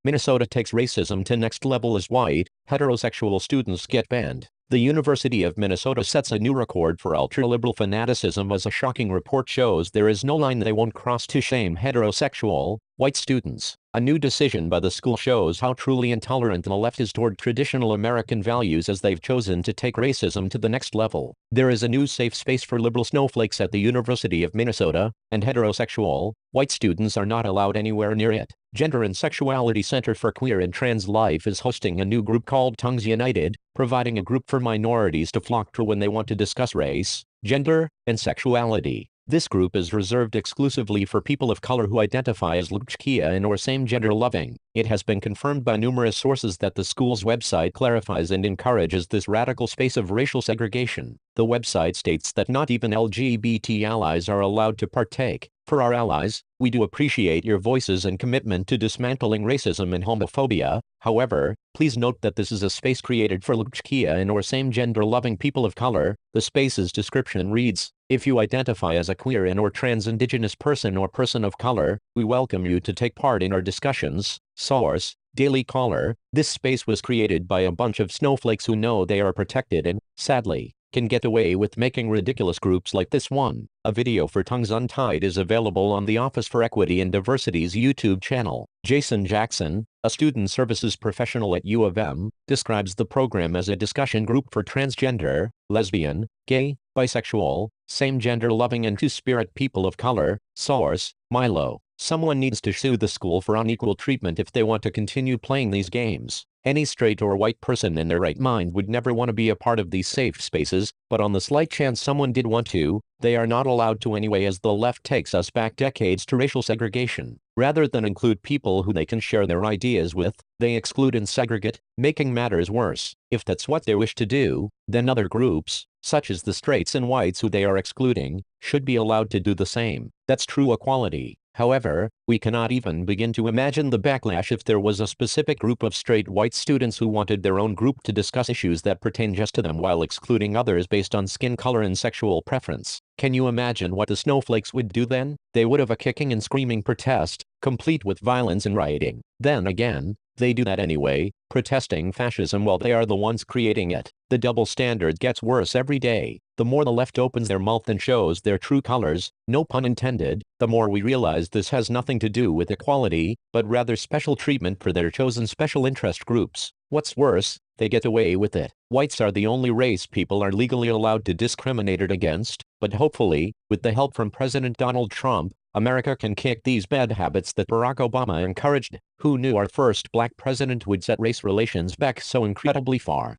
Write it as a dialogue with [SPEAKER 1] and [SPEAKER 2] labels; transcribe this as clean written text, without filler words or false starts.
[SPEAKER 1] Minnesota takes racism to next level as white, heterosexual students get banned. The University of Minnesota sets a new record for ultra-liberal fanaticism as a shocking report shows there is no line they won't cross to shame heterosexual, white students. A new decision by the school shows how truly intolerant the left is toward traditional American values as they've chosen to take racism to the next level. There is a new safe space for liberal snowflakes at the University of Minnesota, and heterosexual, white students are not allowed anywhere near it. Gender and Sexuality Center for Queer and Trans Life is hosting a new group called Tongues United, providing a group for minorities to flock to when they want to discuss race, gender, and sexuality. This group is reserved exclusively for people of color who identify as LGBTQ and or same-gender loving. It has been confirmed by numerous sources that the school's website clarifies and encourages this radical space of racial segregation. The website states that not even LGBT allies are allowed to partake. For our allies, we do appreciate your voices and commitment to dismantling racism and homophobia. However, please note that this is a space created for LGBTQ and or same-gender loving people of color. The space's description reads, if you identify as a queer and or trans indigenous person or person of color, we welcome you to take part in our discussions. Source, Daily Caller. This space was created by a bunch of snowflakes who know they are protected and, sadly, can get away with making ridiculous groups like this one. A video for Tongues Untied is available on the Office for Equity and Diversity's YouTube channel. Jason Jackson, a student services professional at U of M, describes the program as a discussion group for transgender, lesbian, gay, bisexual, same-gender loving and two-spirit people of color. Source, Milo. Someone needs to sue the school for unequal treatment if they want to continue playing these games. Any straight or white person in their right mind would never want to be a part of these safe spaces, but on the slight chance someone did want to, they are not allowed to anyway as the left takes us back decades to racial segregation. Rather than include people who they can share their ideas with, they exclude and segregate, making matters worse. If that's what they wish to do, then other groups, such as the straights and whites who they are excluding, should be allowed to do the same. That's true equality. However, we cannot even begin to imagine the backlash if there was a specific group of straight white students who wanted their own group to discuss issues that pertain just to them while excluding others based on skin color and sexual preference. Can you imagine what the snowflakes would do then? They would have a kicking and screaming protest, complete with violence and rioting. Then again, they do that anyway, protesting fascism while they are the ones creating it. The double standard gets worse every day. The more the left opens their mouth and shows their true colors, no pun intended, the more we realize this has nothing to do with equality, but rather special treatment for their chosen special interest groups. What's worse, they get away with it. Whites are the only race people are legally allowed to discriminate against, but hopefully, with the help from President Donald Trump, America can kick these bad habits that Barack Obama encouraged. Who knew our first black president would set race relations back so incredibly far?